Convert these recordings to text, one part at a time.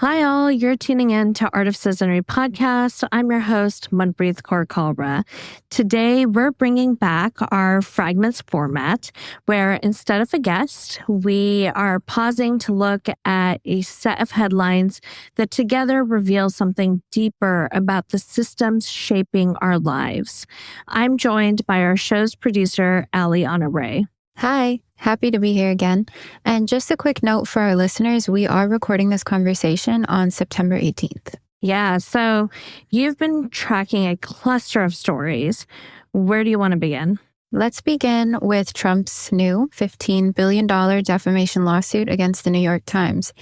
Hi, all. You're tuning in to Art of Citizenry Podcast. I'm your host, Manpreet Kaur Kalra. Today, we're bringing back our Fragments format, where instead of a guest, we are pausing to look at a set of headlines that together reveal something deeper about the systems shaping our lives. I'm joined by our show's producer, Aly Honoré. Hi, happy to be here again. And just a quick note for our listeners, we are recording this conversation on September 18th. Yeah, so you've been tracking a cluster of stories. Where do you want to begin? Let's begin with Trump's new $15 billion defamation lawsuit against the New York Times.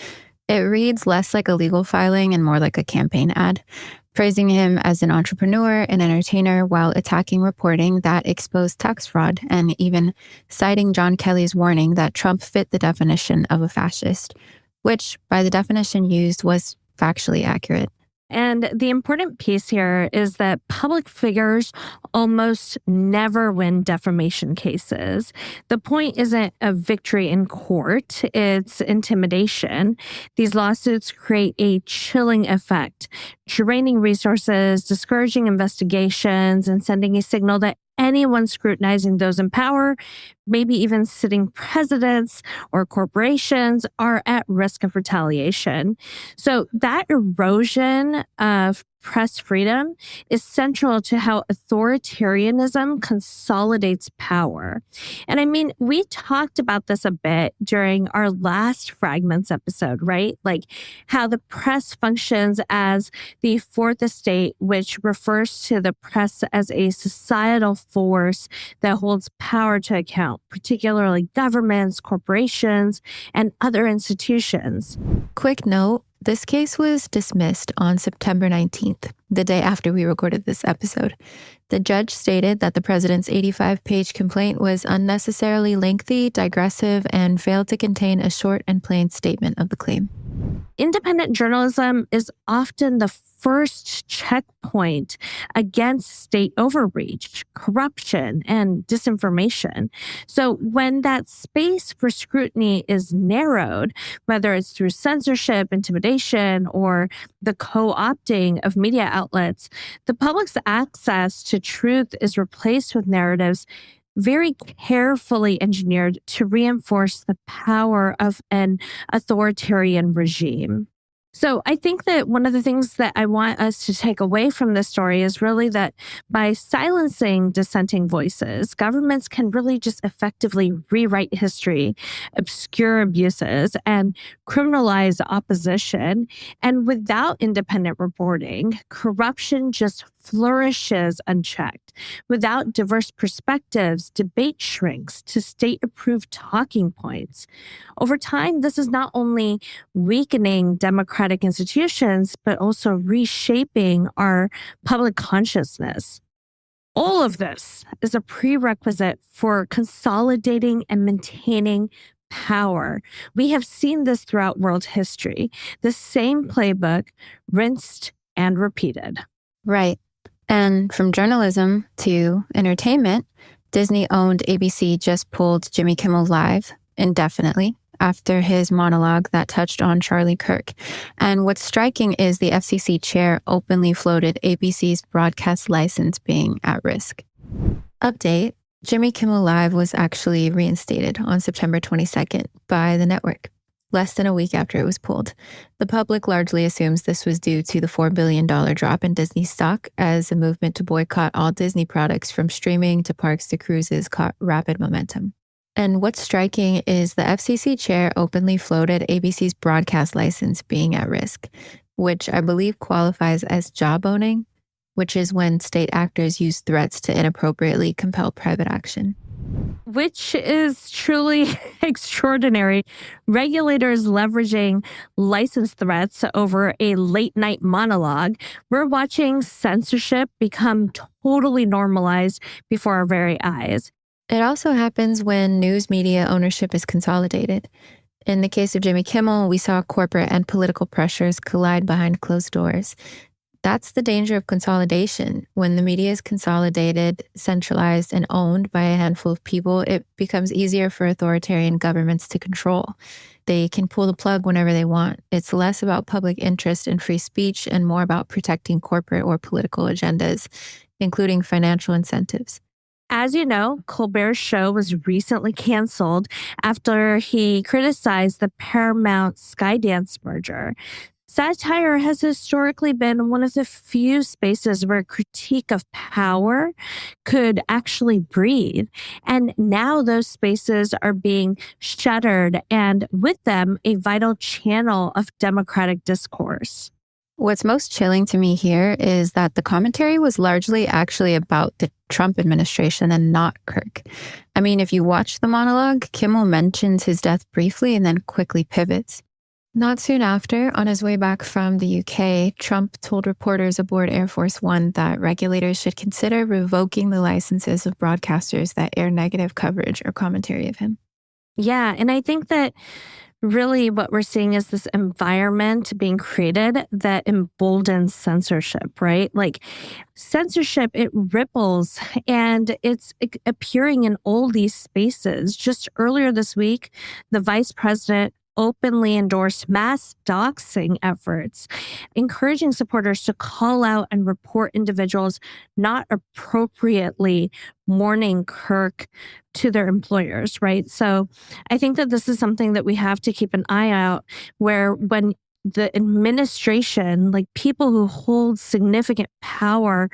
It reads less like a legal filing and more like a campaign ad, praising him as an entrepreneur and entertainer while attacking reporting that exposed tax fraud and even citing John Kelly's warning that Trump fit the definition of a fascist, which, by the definition used, was factually accurate. And the important piece here is that public figures almost never win defamation cases. The point isn't a victory in court, it's intimidation. These lawsuits create a chilling effect, draining resources, discouraging investigations, and sending a signal that anyone scrutinizing those in power, maybe even sitting presidents or corporations, are at risk of retaliation. So that erosion of press freedom is central to how authoritarianism consolidates power. And I mean, we talked about this a bit during our last Fragments episode, right? Like how the press functions as the fourth estate, which refers to the press as a societal force that holds power to account, particularly governments, corporations, and other institutions. Quick note, this case was dismissed on September 19th, the day after we recorded this episode. The judge stated that the president's 85-page complaint was unnecessarily lengthy, digressive, and failed to contain a short and plain statement of the claim. Independent journalism is often the first checkpoint against state overreach, corruption, and disinformation. So when that space for scrutiny is narrowed, whether it's through censorship, intimidation, or the co-opting of media outlets, the public's access to truth is replaced with narratives very carefully engineered to reinforce the power of an authoritarian regime. So I think that one of the things that I want us to take away from this story is really that by silencing dissenting voices, governments can really just effectively rewrite history, obscure abuses, and criminalize opposition. And without independent reporting, corruption just flourishes unchecked. Without diverse perspectives, debate shrinks to state-approved talking points. Over time, this is not only weakening democratic institutions, but also reshaping our public consciousness. All of this is a prerequisite for consolidating and maintaining power. We have seen this throughout world history. The same playbook, rinsed and repeated. Right. And from journalism to entertainment, Disney-owned ABC just pulled Jimmy Kimmel Live indefinitely after his monologue that touched on Charlie Kirk. And what's striking is the FCC chair openly floated ABC's broadcast license being at risk. Update, Jimmy Kimmel Live was actually reinstated on September 22nd by the network, less than a week after it was pulled. The public largely assumes this was due to the $4 billion drop in Disney stock, as a movement to boycott all Disney products from streaming to parks to cruises caught rapid momentum. And what's striking is the FCC chair openly floated ABC's broadcast license being at risk, which I believe qualifies as job owning, which is when state actors use threats to inappropriately compel private action. Which is truly extraordinary. Regulators leveraging license threats over a late night monologue. We're watching censorship become totally normalized before our very eyes. It also happens when news media ownership is consolidated. In the case of Jimmy Kimmel, we saw corporate and political pressures collide behind closed doors. That's the danger of consolidation. When the media is consolidated, centralized, and owned by a handful of people, it becomes easier for authoritarian governments to control. They can pull the plug whenever they want. It's less about public interest in free speech and more about protecting corporate or political agendas, including financial incentives. As you know, Colbert's show was recently canceled after he criticized the Paramount Skydance merger. Satire has historically been one of the few spaces where critique of power could actually breathe. And now those spaces are being shuttered, and with them, a vital channel of democratic discourse. What's most chilling to me here is that the commentary was largely actually about the Trump administration and not Kirk. I mean, if you watch the monologue, Kimmel mentions his death briefly and then quickly pivots. Not soon after, on his way back from the UK, Trump told reporters aboard Air Force One that regulators should consider revoking the licenses of broadcasters that air negative coverage or commentary of him. Yeah, and I think that really what we're seeing is this environment being created that emboldens censorship, right? Like censorship, it ripples and it's appearing in all these spaces. Just earlier this week, the vice president openly endorsed mass doxing efforts, encouraging supporters to call out and report individuals not appropriately mourning Kirk to their employers, right? So I think that this is something that we have to keep an eye out, where when the administration, like people who hold significant power,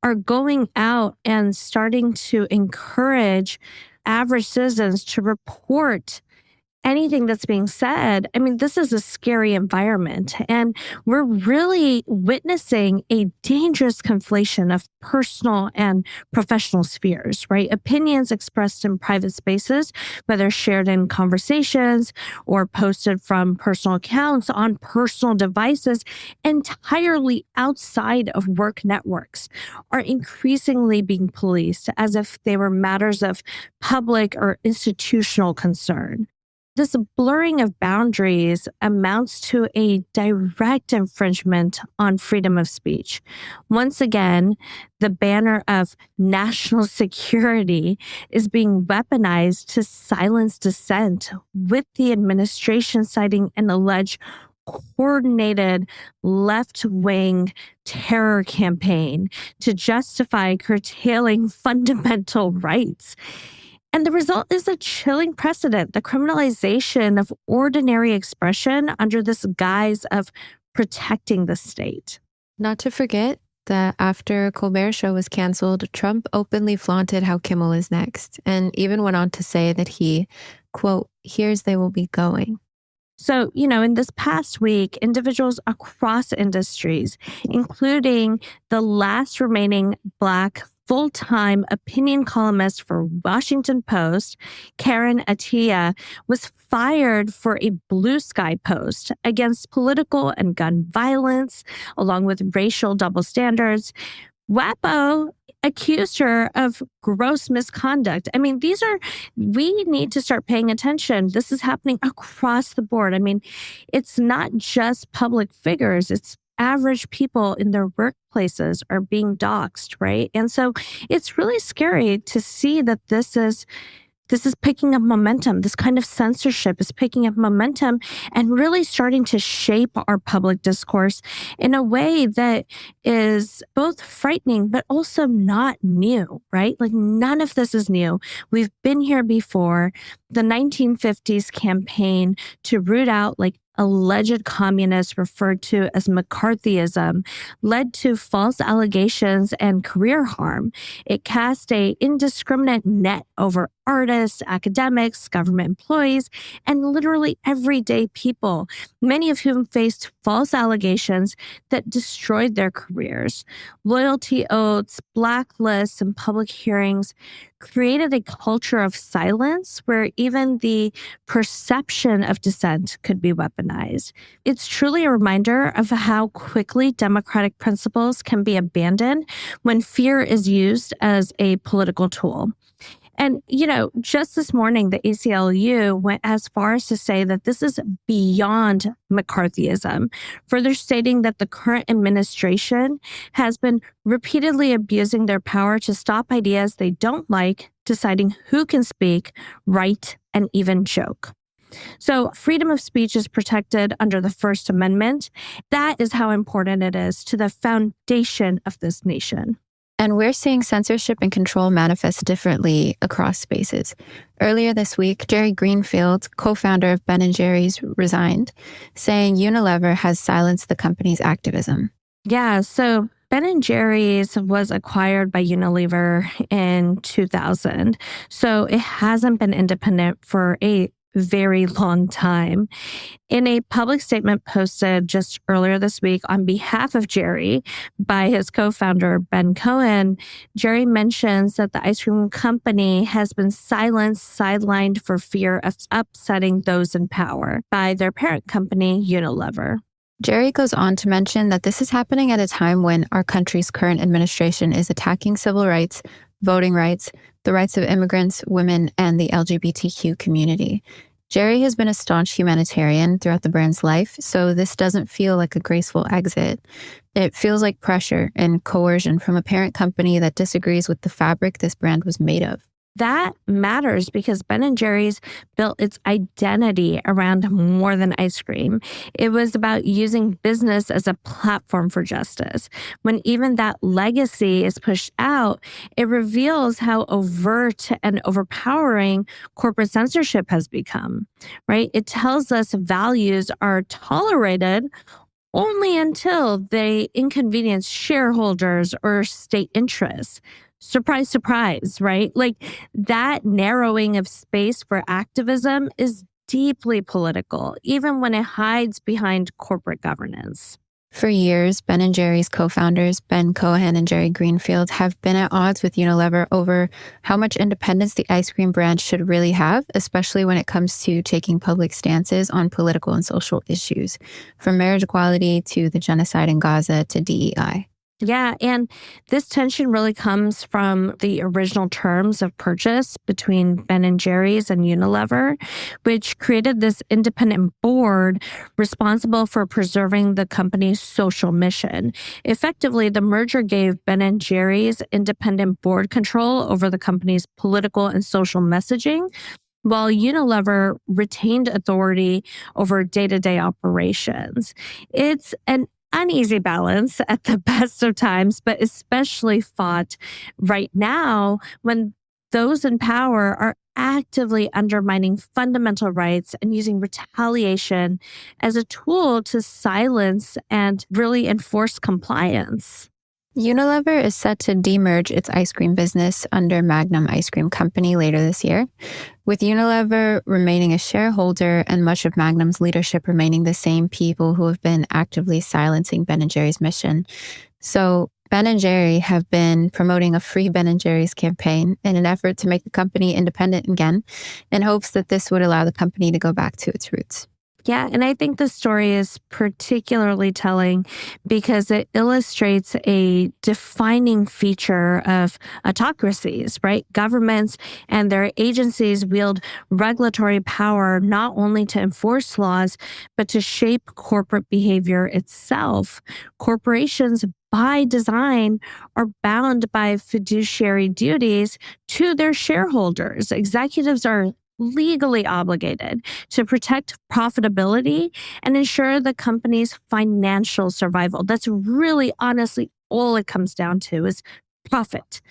are going out and starting to encourage average citizens to report anything that's being said. I mean, this is a scary environment, and we're really witnessing a dangerous conflation of personal and professional spheres, right? Opinions expressed in private spaces, whether shared in conversations or posted from personal accounts on personal devices entirely outside of work networks, are increasingly being policed as if they were matters of public or institutional concern. This blurring of boundaries amounts to a direct infringement on freedom of speech. Once again, the banner of national security is being weaponized to silence dissent, with the administration citing an alleged coordinated left-wing terror campaign to justify curtailing fundamental rights. And the result is a chilling precedent, the criminalization of ordinary expression under this guise of protecting the state. Not to forget that after Colbert's show was canceled, Trump openly flaunted how Kimmel is next, and even went on to say that he, quote, hears they will be going. So, in this past week, individuals across industries, including the last remaining Black full-time opinion columnist for Washington Post, Karen Attiah, was fired for a Blue Sky post against political and gun violence, along with racial double standards. WAPO accused her of gross misconduct. I mean, we need to start paying attention. This is happening across the board. I mean, it's not just public figures, it's average people in their workplaces are being doxed, right? And so it's really scary to see that this is picking up momentum. This kind of censorship is picking up momentum and really starting to shape our public discourse in a way that is both frightening, but also not new, right? Like none of this is new. We've been here before. The 1950s campaign to root out alleged communists referred to as McCarthyism led to false allegations and career harm. It cast an indiscriminate net over artists, academics, government employees, and literally everyday people, many of whom faced false allegations that destroyed their careers. Loyalty oaths, blacklists, and public hearings created a culture of silence where even the perception of dissent could be weaponized. It's truly a reminder of how quickly democratic principles can be abandoned when fear is used as a political tool. And, just this morning, the ACLU went as far as to say that this is beyond McCarthyism, further stating that the current administration has been repeatedly abusing their power to stop ideas they don't like, deciding who can speak, write, and even joke. So freedom of speech is protected under the First Amendment. That is how important it is to the foundation of this nation. And we're seeing censorship and control manifest differently across spaces. Earlier this week, Jerry Greenfield, co-founder of Ben & Jerry's, resigned, saying Unilever has silenced the company's activism. Yeah, so Ben & Jerry's was acquired by Unilever in 2000. So it hasn't been independent for a very long time. In a public statement posted just earlier this week on behalf of Jerry by his co-founder, Ben Cohen, Jerry mentions that the ice cream company has been sidelined for fear of upsetting those in power by their parent company, Unilever. Jerry goes on to mention that this is happening at a time when our country's current administration is attacking civil rights, voting rights, the rights of immigrants, women, and the LGBTQ community. Jerry has been a staunch humanitarian throughout the brand's life, so this doesn't feel like a graceful exit. It feels like pressure and coercion from a parent company that disagrees with the fabric this brand was made of. That matters because Ben & Jerry's built its identity around more than ice cream. It was about using business as a platform for justice. When even that legacy is pushed out, it reveals how overt and overpowering corporate censorship has become, right? It tells us values are tolerated only until they inconvenience shareholders or state interests. Surprise, surprise, right? Like that narrowing of space for activism is deeply political, even when it hides behind corporate governance. For years, Ben & Jerry's co-founders, Ben Cohen and Jerry Greenfield, have been at odds with Unilever over how much independence the ice cream brand should really have, especially when it comes to taking public stances on political and social issues, from marriage equality to the genocide in Gaza to DEI. Yeah, and this tension really comes from the original terms of purchase between Ben & Jerry's and Unilever, which created this independent board responsible for preserving the company's social mission. Effectively, the merger gave Ben & Jerry's independent board control over the company's political and social messaging, while Unilever retained authority over day-to-day operations. It's an uneasy balance at the best of times, but especially fought right now when those in power are actively undermining fundamental rights and using retaliation as a tool to silence and really enforce compliance. Unilever is set to demerge its ice cream business under Magnum Ice Cream Company later this year, with Unilever remaining a shareholder and much of Magnum's leadership remaining the same people who have been actively silencing Ben & Jerry's mission. So Ben & Jerry have been promoting a free Ben & Jerry's campaign in an effort to make the company independent again, in hopes that this would allow the company to go back to its roots. Yeah, and I think the story is particularly telling because it illustrates a defining feature of autocracies, right? Governments and their agencies wield regulatory power not only to enforce laws, but to shape corporate behavior itself. Corporations by design are bound by fiduciary duties to their shareholders. Executives are legally obligated to protect profitability and ensure the company's financial survival. That's really honestly all it comes down to is profit.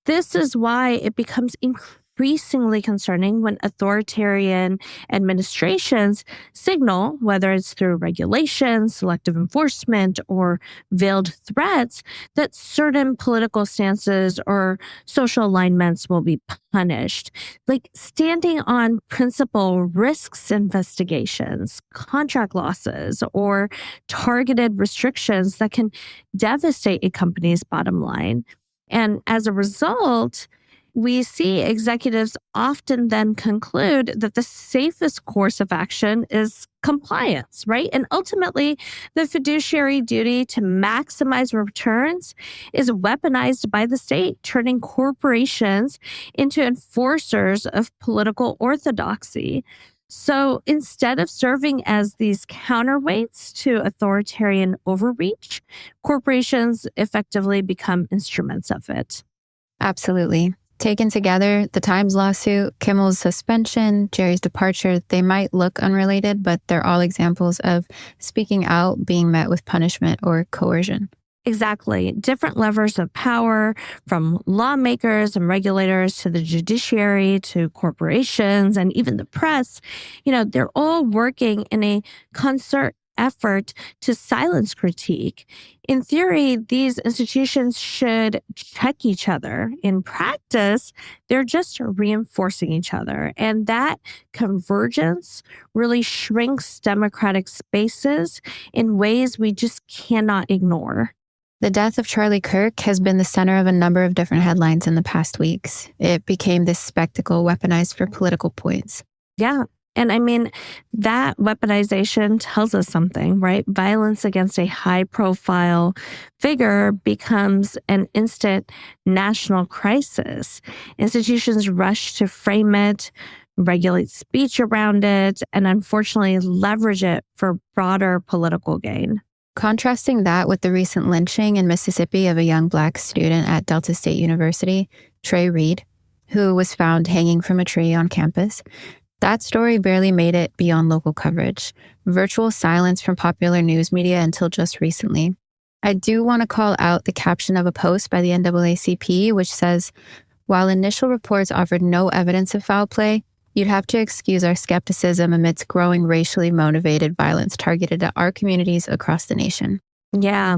This is why it becomes increasingly concerning when authoritarian administrations signal, whether it's through regulations, selective enforcement, or veiled threats, that certain political stances or social alignments will be punished. Like standing on principle risks investigations, contract losses, or targeted restrictions that can devastate a company's bottom line. And as a result, we see executives often then conclude that the safest course of action is compliance, right? And ultimately, the fiduciary duty to maximize returns is weaponized by the state, turning corporations into enforcers of political orthodoxy. So instead of serving as these counterweights to authoritarian overreach, corporations effectively become instruments of it. Absolutely. Taken together, the Times lawsuit, Kimmel's suspension, Jerry's departure, they might look unrelated, but they're all examples of speaking out being met with punishment or coercion. Exactly. Different levers of power, from lawmakers and regulators to the judiciary to corporations and even the press, they're all working in a concert effort to silence critique. In theory, these institutions should check each other. In practice, they're just reinforcing each other. And that convergence really shrinks democratic spaces in ways we just cannot ignore. The death of Charlie Kirk has been the center of a number of different headlines in the past weeks. It became this spectacle weaponized for political points. Yeah. And I mean, that weaponization tells us something, right? Violence against a high-profile figure becomes an instant national crisis. Institutions rush to frame it, regulate speech around it, and unfortunately leverage it for broader political gain. Contrasting that with the recent lynching in Mississippi of a young Black student at Delta State University, Trey Reed, who was found hanging from a tree on campus, that story barely made it beyond local coverage. Virtual silence from popular news media until just recently. I do want to call out the caption of a post by the NAACP, which says, "While initial reports offered no evidence of foul play, you'd have to excuse our skepticism amidst growing racially motivated violence targeted at our communities across the nation." Yeah.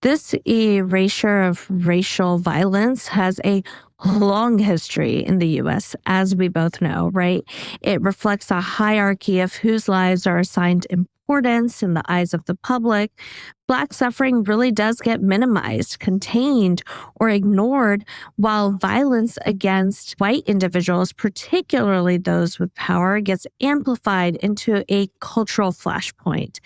This erasure of racial violence has a long history in the U.S., as we both know, right? It reflects a hierarchy of whose lives are assigned importance in the eyes of the public. Black suffering really does get minimized, contained, or ignored, while violence against white individuals, particularly those with power, gets amplified into a cultural flashpoint.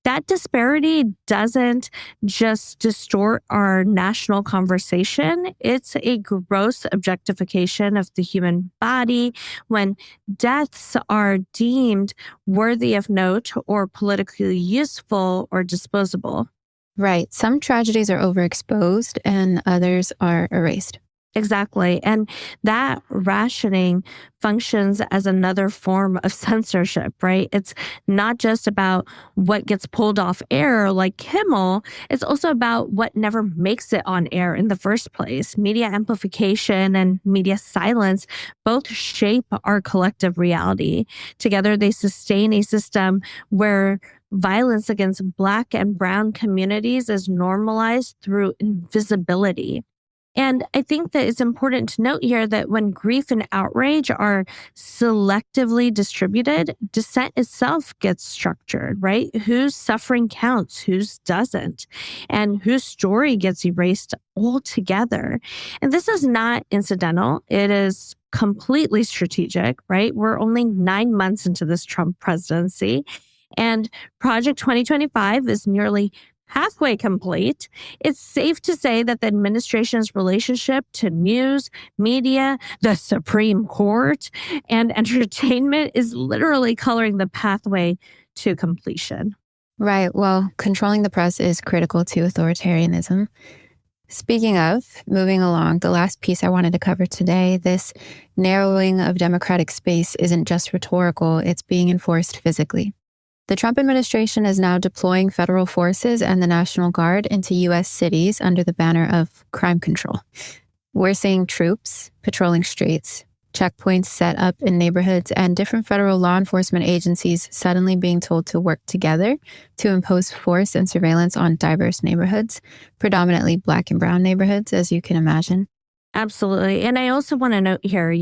That disparity doesn't just distort our national conversation. It's a gross objectification of the human body when deaths are deemed worthy of note or politically useful or disposable. Right. Some tragedies are overexposed and others are erased. Exactly. And that rationing functions as another form of censorship, right? It's not just about what gets pulled off air like Kimmel. It's also about what never makes it on air in the first place. Media amplification and media silence both shape our collective reality. Together, they sustain a system where violence against Black and Brown communities is normalized through invisibility. And I think that it's important to note here that when grief and outrage are selectively distributed, dissent itself gets structured, right? Whose suffering counts, whose doesn't, and whose story gets erased altogether. And this is not incidental. It is completely strategic, right? We're only 9 months into this Trump presidency, and Project 2025 is nearly halfway complete. It's safe to say that the administration's relationship to news, media, the Supreme Court, and entertainment is literally coloring the pathway to completion. Right. Well, controlling the press is critical to authoritarianism. Speaking of, moving along, the last piece I wanted to cover today, this narrowing of democratic space isn't just rhetorical, it's being enforced physically. The Trump administration is now deploying federal forces and the National Guard into U.S. cities under the banner of crime control. We're seeing troops patrolling streets, checkpoints set up in neighborhoods, and different federal law enforcement agencies suddenly being told to work together to impose force and surveillance on diverse neighborhoods, predominantly Black and Brown neighborhoods, as you can imagine. Absolutely. And I also want to note here,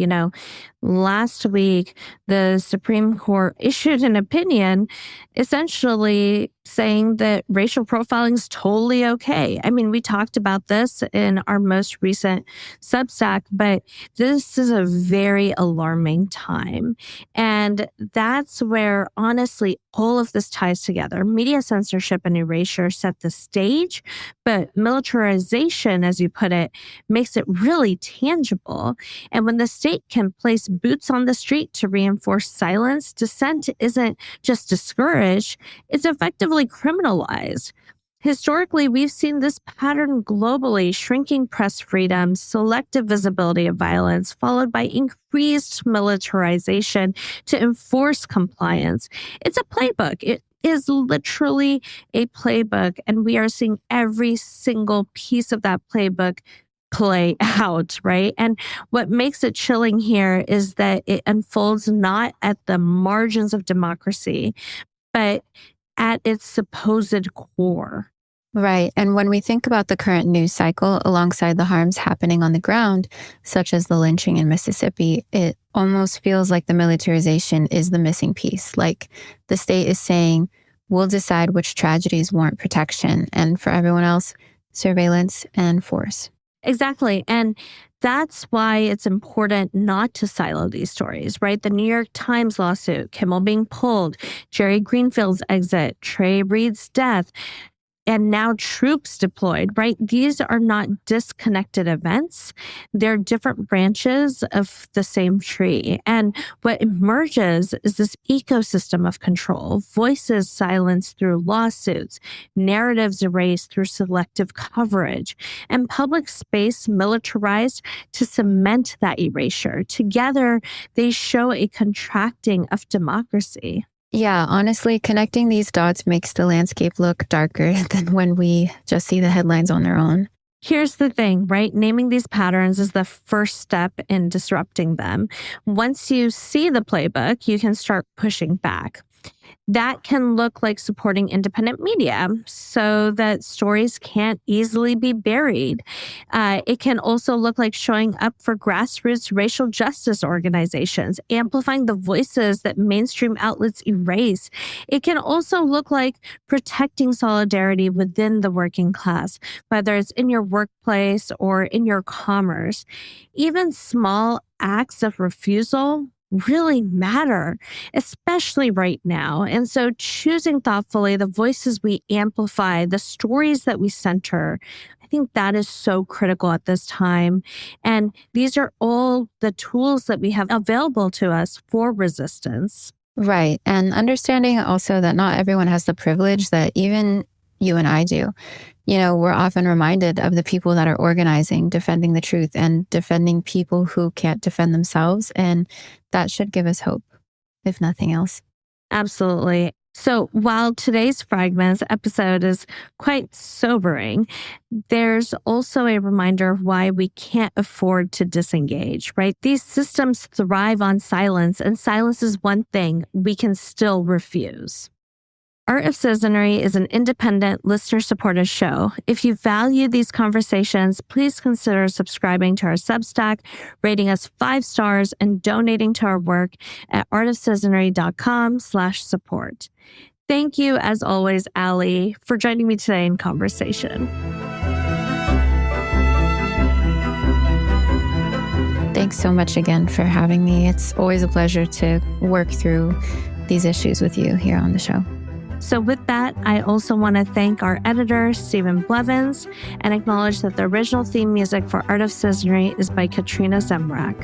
last week, the Supreme Court issued an opinion essentially saying that racial profiling is totally okay. I mean, we talked about this in our most recent Substack, but this is a very alarming time. And that's where, honestly, all of this ties together. Media censorship and erasure set the stage, but militarization, as you put it, makes it really tangible. And when the state can place boots on the street to reinforce silence, dissent isn't just discouraged, it's effectively criminalized. Historically, we've seen this pattern globally: shrinking press freedom, selective visibility of violence, followed by increased militarization to enforce compliance. It's a playbook. It is literally a playbook, and we are seeing every single piece of that playbook play out, right? And what makes it chilling here is that it unfolds not at the margins of democracy, but at its supposed core. Right. And when we think about the current news cycle alongside the harms happening on the ground, such as the lynching in Mississippi, it almost feels like the militarization is the missing piece. Like the state is saying, we'll decide which tragedies warrant protection, and for everyone else, surveillance and force. Exactly. And that's why it's important not to silo these stories, right? The New York Times lawsuit, Kimmel being pulled, Jerry Greenfield's exit, Trey Reed's death, and now troops deployed, right? These are not disconnected events. They're different branches of the same tree. And what emerges is this ecosystem of control: voices silenced through lawsuits, narratives erased through selective coverage, and public space militarized to cement that erasure. Together, they show a contracting of democracy. Yeah, honestly, connecting these dots makes the landscape look darker than when we just see the headlines on their own. Here's the thing, right? Naming these patterns is the first step in disrupting them. Once you see the playbook, you can start pushing back. That can look like supporting independent media so that stories can't easily be buried. It can also look like showing up for grassroots racial justice organizations, amplifying the voices that mainstream outlets erase. It can also look like protecting solidarity within the working class, whether it's in your workplace or in your commerce. Even small acts of refusal really matter, especially right now. And so choosing thoughtfully the voices we amplify, the stories that we center, I think that is so critical at this time. And these are all the tools that we have available to us for resistance. Right. And understanding also that not everyone has the privilege that even you and I do. You know, we're often reminded of the people that are organizing, defending the truth, and defending people who can't defend themselves. And that should give us hope, if nothing else. Absolutely. So while today's Fragments episode is quite sobering, there's also a reminder of why we can't afford to disengage, right? These systems thrive on silence, and silence is one thing we can still refuse. Art of Citizenry is an independent, listener-supported show. If you value these conversations, please consider subscribing to our Substack, rating us 5 stars, and donating to our work at artofcitizenry.com/support. Thank you, as always, Aly, for joining me today in conversation. Thanks so much again for having me. It's always a pleasure to work through these issues with you here on the show. So with that, I also want to thank our editor, Stephen Blevins, and acknowledge that the original theme music for Art of Citizenry is by Katrina Zemrak.